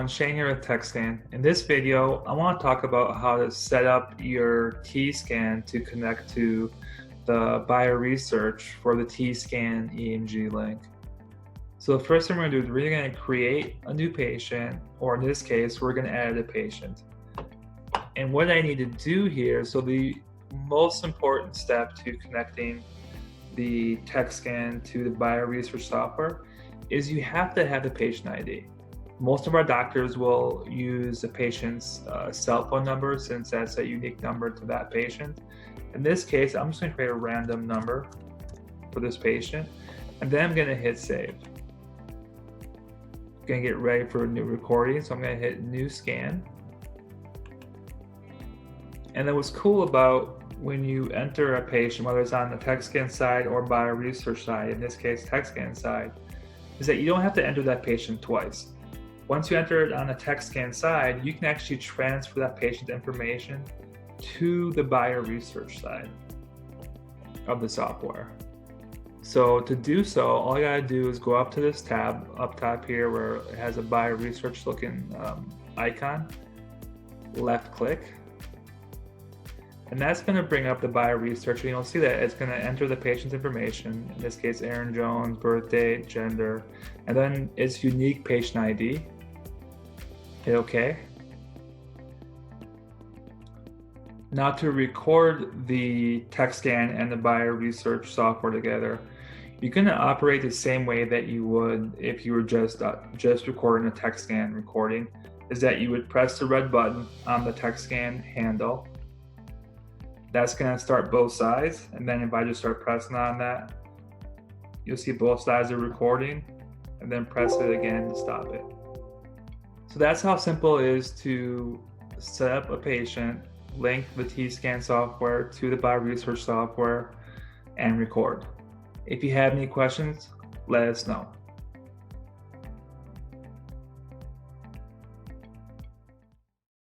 everyone, Shane here with Tekscan. In this video, I want to talk about how to set up your T-scan to connect to the BioRESEARCH for the T-scan EMG link. So the first thing we're going to do is we're going to create a new patient, or in this case, we're going to add a patient. And what I need to do here, so the most important step to connecting the Tekscan to the BioRESEARCH software is you have to have the patient ID. Most of our doctors will use the patient's cell phone number, since that's a unique number to that patient. In this case, I'm just going to create a random number for this patient, and then I'm going to hit save. I'm going to get ready for a new recording, so I'm going to hit new scan. And then what's cool about when you enter a patient, whether it's on the Tekscan side or BioRESEARCH side, in this case Tekscan side, is that you don't have to enter that patient twice. Once you enter it on the Tekscan side, you can actually transfer that patient information to the BioRESEARCH side of the software. So to do so, all you gotta do is go up to this tab up top here where it has a BioRESEARCH looking icon, left click, and that's going to bring up the BioRESEARCH, and you'll see that it's going to enter the patient's information, in this case Aaron Jones, birth date, gender, and then its unique patient ID. Hit OK. Now to record the Tekscan and the BioRESEARCH software together, you're going to operate the same way that you would if you were just recording a Tekscan recording, is that you would press the red button on the Tekscan handle. That's going to start both sides, and then if I just start pressing on that, you'll see both sides are recording, and then press it again to stop it. So that's how simple it is to set up a patient, link the T-scan software to the BioRESEARCH software, and record. If you have any questions, let us know.